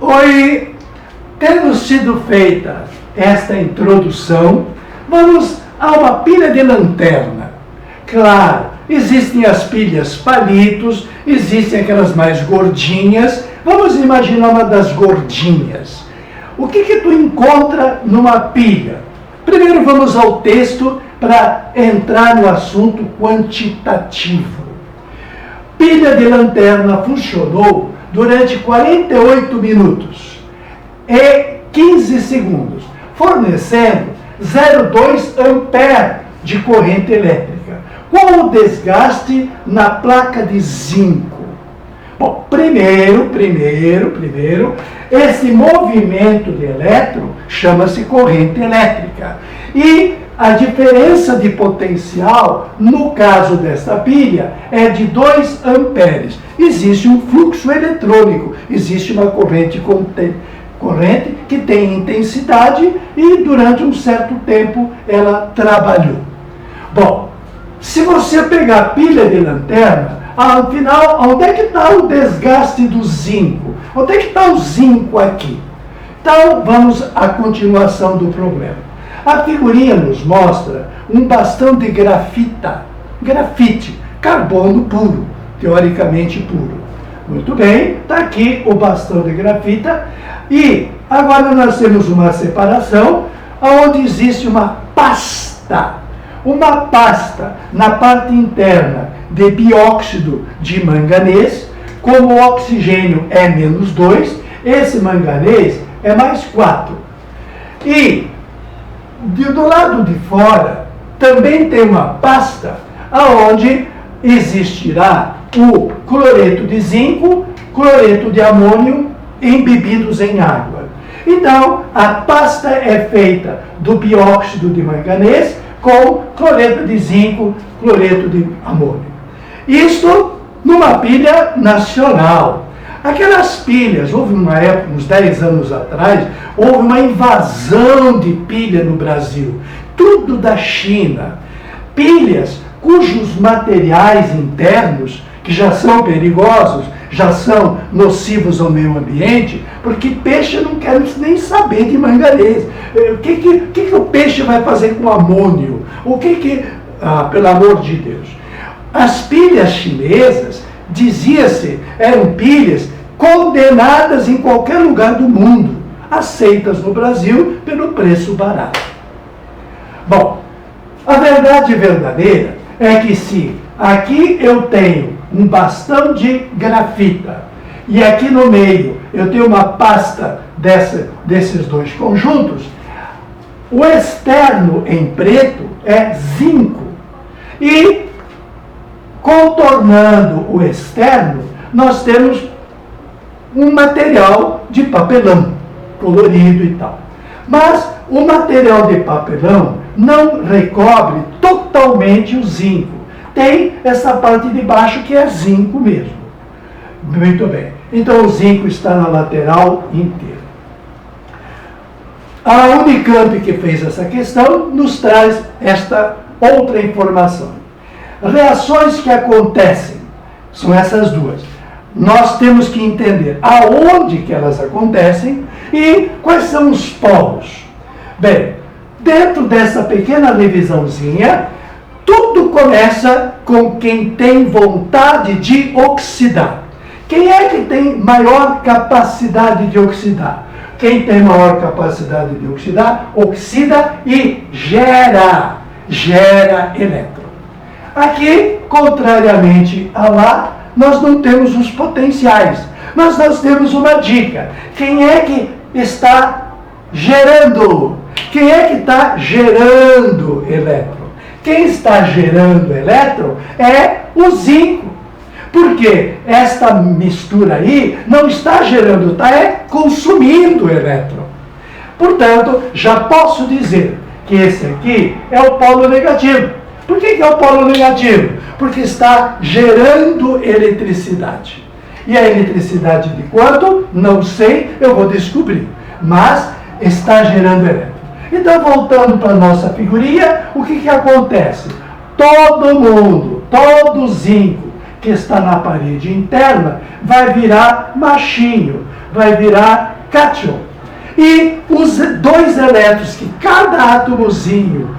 Oi, tendo sido feita esta introdução, vamos a uma pilha de lanterna. Claro, existem as pilhas palitos, existem aquelas mais gordinhas. Vamos imaginar uma das gordinhas. O que tu encontra numa pilha? Primeiro vamos ao texto para entrar no assunto quantitativo. Pilha de lanterna funcionou durante 48 minutos e 15 segundos, fornecendo 0,2 ampere de corrente elétrica, com o desgaste na placa de zinco. Bom, primeiro, esse movimento de elétron chama-se corrente elétrica. E a diferença de potencial, no caso desta pilha, é de 2 amperes. Existe um fluxo eletrônico, existe uma corrente que tem intensidade e durante um certo tempo ela trabalhou. Bom, se você pegar a pilha de lanterna, afinal, onde é que está o desgaste do zinco? Onde é que está o zinco aqui? Então, vamos à continuação do problema. A figurinha nos mostra um bastão de grafite, carbono puro, teoricamente puro. Muito bem, está aqui o bastão de grafita e agora nós temos uma separação onde existe uma pasta na parte interna de bióxido de manganês. Como o oxigênio é -2, esse manganês é +4. E do lado de fora também tem uma pasta onde existirá o cloreto de zinco, cloreto de amônio embebidos em água. Então, a pasta é feita do bióxido de manganês com cloreto de zinco, cloreto de amônio. Isto numa pilha nacional. Aquelas pilhas, houve uma época, uns 10 anos atrás, houve uma invasão de pilha no Brasil. Tudo da China. Pilhas cujos materiais internos, que já são perigosos, já são nocivos ao meio ambiente, porque peixe não quer nem saber de manganês. O que o peixe vai fazer com amônio? Pelo amor de Deus. As pilhas chinesas, dizia-se, eram pilhas condenadas em qualquer lugar do mundo, aceitas no Brasil pelo preço barato. Bom, a verdade verdadeira é que se aqui eu tenho um bastão de grafita e aqui no meio eu tenho uma pasta desses dois conjuntos, o externo em preto é zinco e contornando o externo nós temos um material de papelão colorido e tal. Mas o material de papelão não recobre totalmente o zinco. Tem essa parte de baixo que é zinco mesmo. Muito bem. Então o zinco está na lateral inteira. A Unicamp, que fez essa questão, nos traz esta outra informação. Reações que acontecem são essas duas. Nós temos que entender aonde que elas acontecem e quais são os polos. Bem, dentro dessa pequena revisãozinha, tudo começa com quem tem vontade de oxidar. Quem é que tem maior capacidade de oxidar? Quem tem maior capacidade de oxidar, oxida e gera elétron. Aqui, contrariamente a lá, nós não temos os potenciais, mas nós temos uma dica. Quem é que está gerando? Quem é que está gerando elétron? Quem está gerando elétron é o zinco. Porque esta mistura aí não está gerando, está consumindo elétron. Portanto, já posso dizer que esse aqui é o polo negativo. Por que é o polo negativo? Porque está gerando eletricidade. E a eletricidade de quanto? Não sei, eu vou descobrir. Mas está gerando elétron. Então, voltando para a nossa figurinha, o que acontece? Todo zinco que está na parede interna vai virar machinho, vai virar cátion. E os dois elétrons que cada átomozinho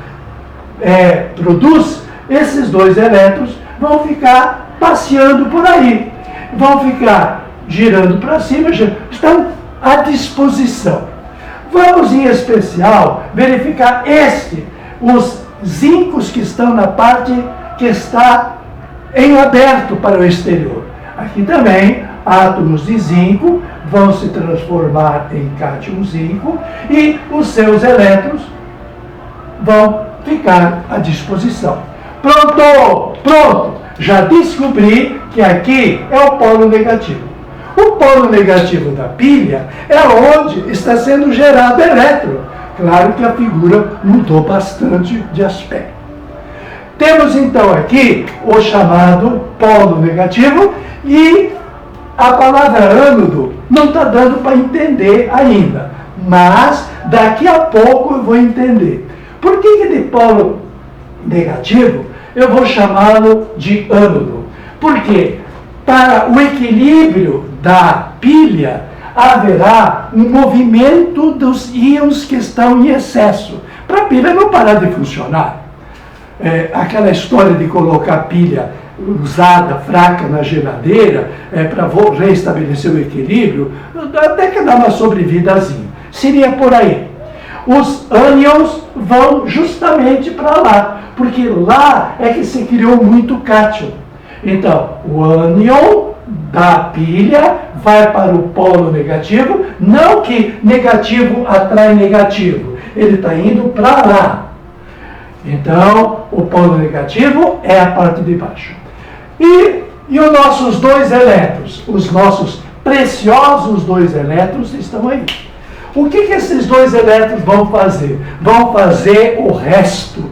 produz, esses dois elétrons vão ficar passeando por aí, vão ficar girando para cima, estão à disposição. Vamos, em especial, verificar os zincos que estão na parte que está em aberto para o exterior. Aqui também, átomos de zinco vão se transformar em cátion zinco e os seus elétrons vão ficar à disposição. Pronto! Pronto! Já descobri que aqui é o polo negativo. O polo negativo da pilha é onde está sendo gerado elétron. Claro que a figura mudou bastante de aspecto. Temos então aqui o chamado polo negativo e a palavra ânodo não está dando para entender ainda, mas daqui a pouco eu vou entender. Por que de polo negativo eu vou chamá-lo de ânodo? Porque para o equilíbrio da pilha haverá um movimento dos íons que estão em excesso, para a pilha não parar de funcionar. Aquela história de colocar a pilha usada, fraca, na geladeira, para reestabelecer o equilíbrio, até que dá uma sobrevidazinha. Seria por aí. Os ânions vão justamente para lá, porque lá é que se criou muito cátion. Então, o ânion da pilha vai para o polo negativo, não que negativo atrai negativo, ele está indo para lá. Então, o polo negativo é a parte de baixo. E os nossos dois elétrons, os nossos preciosos dois elétrons estão aí. O que esses dois elétrons vão fazer? Vão fazer o resto.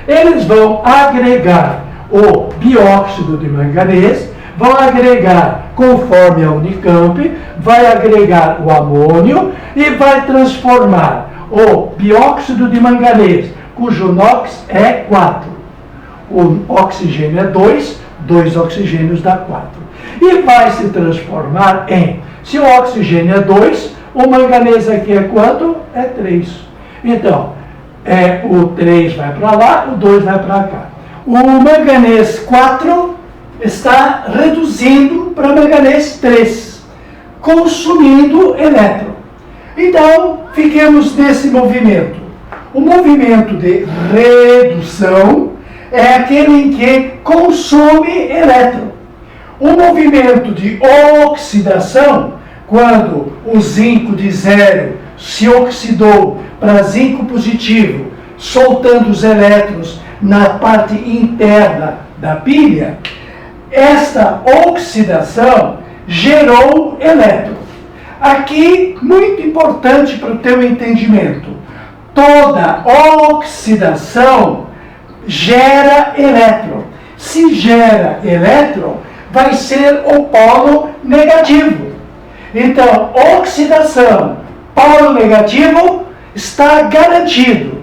Eles vão agregar o dióxido de manganês, vão agregar, conforme a Unicamp, vai agregar o amônio e vai transformar o dióxido de manganês, cujo NOx é 4. O oxigênio é 2, 2 oxigênios dá 4. E vai se transformar em, se o oxigênio é 2, o manganês aqui é quanto? É 3. Então, o 3 vai para lá, o 2 vai para cá. O manganês 4 está reduzindo para manganês 3, consumindo elétron. Então, fiquemos nesse movimento. O movimento de redução é aquele em que consome elétron. O movimento de oxidação, quando o zinco de 0 se oxidou para zinco positivo, soltando os elétrons na parte interna da pilha, esta oxidação gerou elétron. Aqui, muito importante para o teu entendimento, toda oxidação gera elétron. Se gera elétron, vai ser o polo negativo. Então, oxidação, polo negativo, está garantido.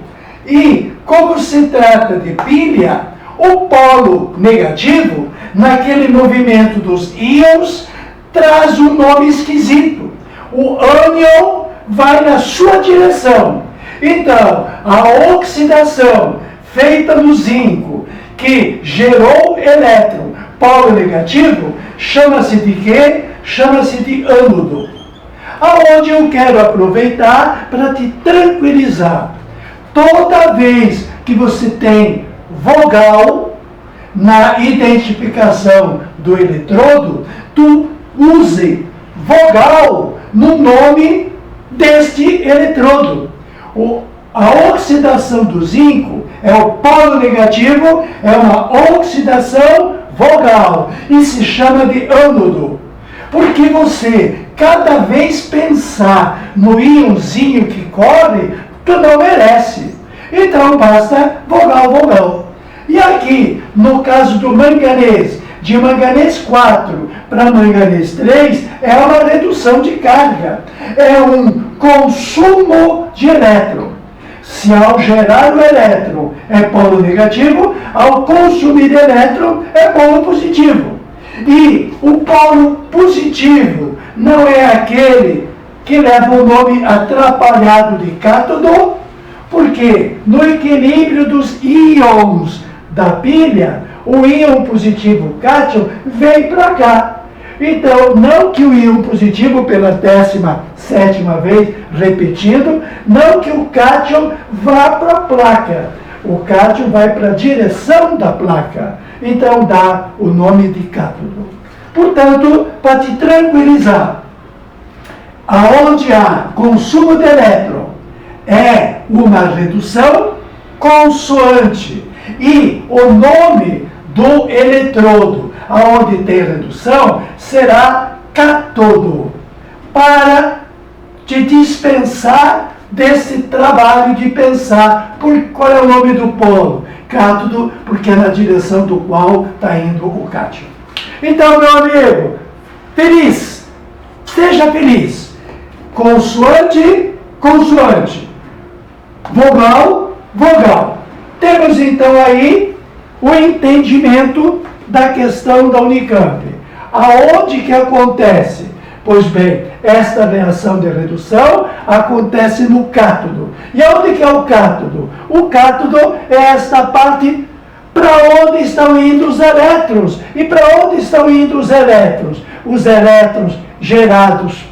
E, como se trata de pilha, o polo negativo, naquele movimento dos íons, traz um nome esquisito. O ânion vai na sua direção. Então, a oxidação feita no zinco, que gerou elétron, polo negativo, chama-se de quê? Chama-se de ânodo. Aonde eu quero aproveitar para te tranquilizar. Toda vez que você tem vogal na identificação do eletrodo, tu use vogal no nome deste eletrodo. A oxidação do zinco é o polo negativo, é uma oxidação vogal e se chama de ânodo. Porque você, cada vez pensar no íonzinho que corre, tu não merece. Então basta vogal, vogal. E aqui, no caso do manganês, de manganês 4 para manganês 3, é uma redução de carga. É um consumo de elétron. Se ao gerar o elétron é polo negativo, ao consumir elétron é polo positivo. E o polo positivo não é aquele que leva o nome atrapalhado de cátodo, porque no equilíbrio dos íons da pilha, o íon positivo cátion vem para cá. Então, não que o íon positivo, pela 17ª vez repetido, não que o cátion vá para a placa. O cátion vai para a direção da placa. Então, dá o nome de cátodo. Portanto, para te tranquilizar, aonde há consumo de elétron é uma redução consoante. E o nome do eletrodo, aonde tem redução, será cátodo, para te dispensar desse trabalho de pensar qual é o nome do polo. Cátodo, porque é na direção do qual está indo o cátion. Então, meu amigo, feliz, seja feliz. Consoante, consoante. Vogal, vogal. Temos então aí o entendimento da questão da Unicamp. Aonde que acontece? Pois bem, esta reação de redução acontece no cátodo. E aonde que é o cátodo? O cátodo é esta parte para onde estão indo os elétrons. E para onde estão indo os elétrons? Os elétrons gerados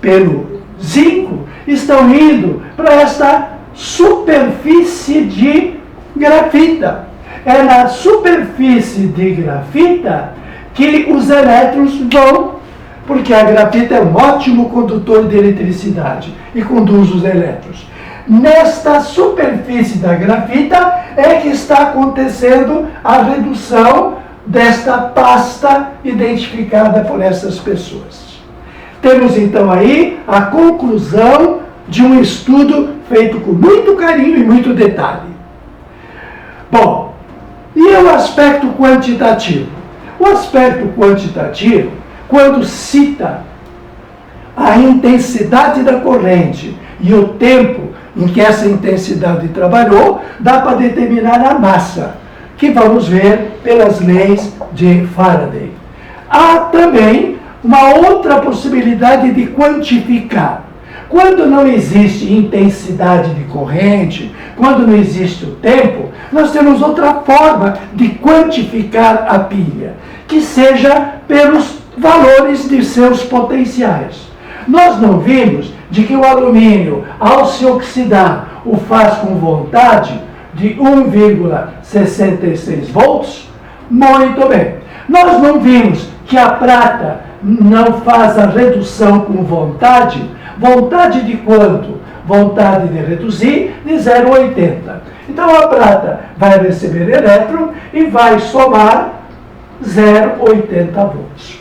pelo zinco estão indo para esta superfície de grafita. É na superfície de grafita que os elétrons vão, porque a grafita é um ótimo condutor de eletricidade e conduz os elétrons. Nesta superfície da grafita é que está acontecendo a redução desta pasta identificada por essas pessoas. Temos então aí a conclusão de um estudo feito com muito carinho e muito detalhe. Bom, e o aspecto quantitativo? O aspecto quantitativo, quando cita a intensidade da corrente e o tempo em que essa intensidade trabalhou, dá para determinar a massa, que vamos ver pelas leis de Faraday. Há também uma outra possibilidade de quantificar. Quando não existe intensidade de corrente, quando não existe o tempo, nós temos outra forma de quantificar a pilha, que seja pelos valores de seus potenciais. Nós não vimos de que o alumínio, ao se oxidar, o faz com vontade de 1,66 volts? Muito bem. Nós não vimos que a prata não faz a redução com vontade? Vontade de quanto? Vontade de reduzir de 0,80. Então a prata vai receber elétron e vai somar 0,80 volts.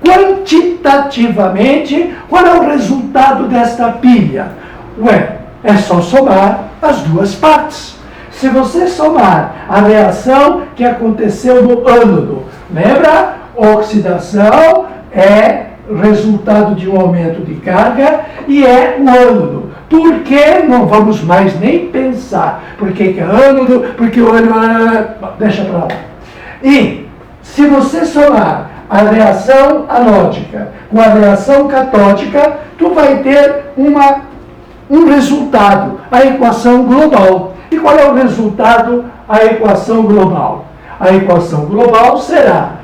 Quantitativamente, qual é o resultado desta pilha? Ué, é só somar as duas partes. Se você somar a reação que aconteceu no ânodo, lembra? Oxidação é resultado de um aumento de carga e é o ânodo. Por que não vamos mais nem pensar? Por que é ânodo? Porque o ânodo... Deixa para lá. E se você somar a reação anódica com a reação catódica, tu vai ter um resultado, a equação global. E qual é o resultado? A equação global. A equação global será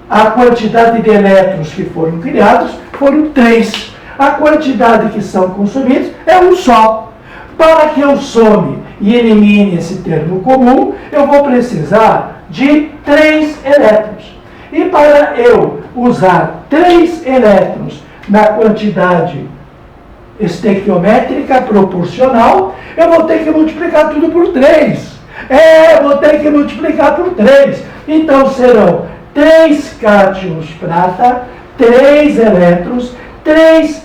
a quantidade de elétrons que foram criados foram 3. A quantidade que são consumidos é um só. Para que eu some e elimine esse termo comum, eu vou precisar de 3 elétrons. E para eu usar 3 elétrons na quantidade estequiométrica proporcional, eu vou ter que multiplicar tudo por 3. Vou ter que multiplicar por 3. Então serão 3 cátions prata, 3 elétrons, 3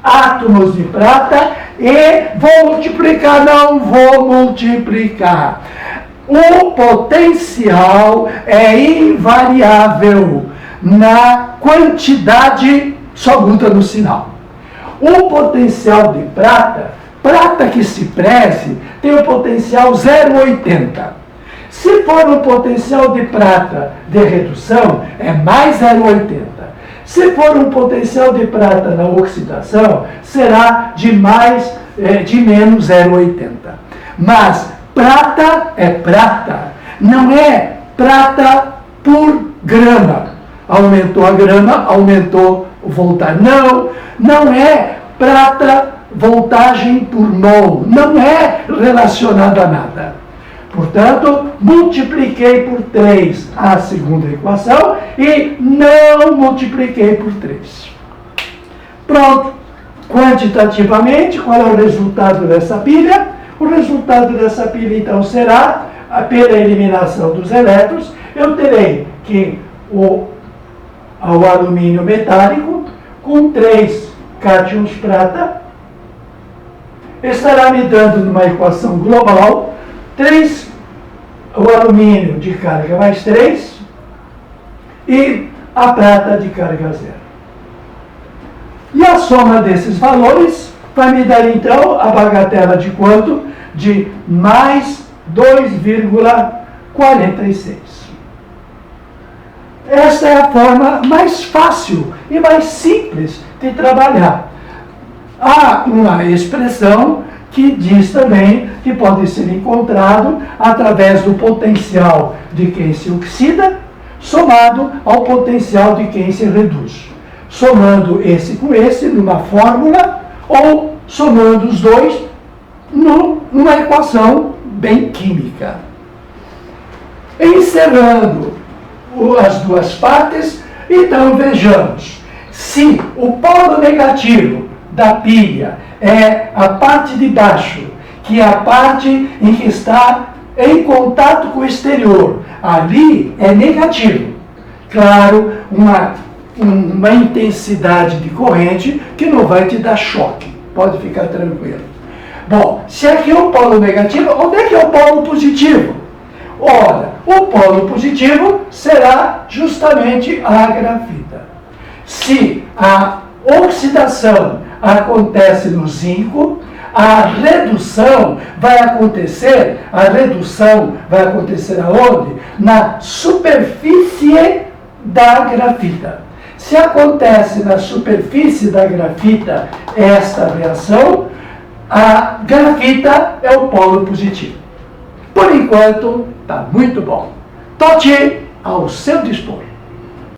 átomos de prata e vou multiplicar, não vou multiplicar. O potencial é invariável na quantidade, só muda no sinal. O potencial de prata, prata que se preze, tem o potencial 0,80. Se for um potencial de prata de redução, é mais 0,80. Se for um potencial de prata na oxidação, será de menos 0,80. Mas prata é prata, não é prata por grama. Aumentou a grama, aumentou o voltagem. Não é prata voltagem por mol, não é relacionado a nada. Portanto, multipliquei por 3 a segunda equação e não multipliquei por 3. Pronto. Quantitativamente, qual é o resultado dessa pilha? O resultado dessa pilha, então, será, pela eliminação dos elétrons, eu terei que o alumínio metálico, com 3 cátions prata, estará me dando, numa equação global, o alumínio de carga mais 3 e a prata de carga 0. E a soma desses valores vai me dar, então, a bagatela de quanto? De mais 2,46. Esta é a forma mais fácil e mais simples de trabalhar. Há uma expressão que diz também que pode ser encontrado através do potencial de quem se oxida, somado ao potencial de quem se reduz. Somando esse com esse numa fórmula, ou somando os dois numa equação bem química. Encerrando as duas partes, então vejamos. Se o polo negativo da pilha é a parte de baixo, que é a parte em que está em contato com o exterior, ali é negativo. Claro, uma intensidade de corrente que não vai te dar choque. Pode ficar tranquilo. Bom, se aqui é o polo negativo, onde é que é o polo positivo? Ora, o polo positivo será justamente a grafita. Se a oxidação acontece no zinco, a redução vai acontecer aonde? Na superfície da grafita. Se acontece na superfície da grafita esta reação, a grafita é o polo positivo. Por enquanto, está muito bom. Totti, ao seu dispor.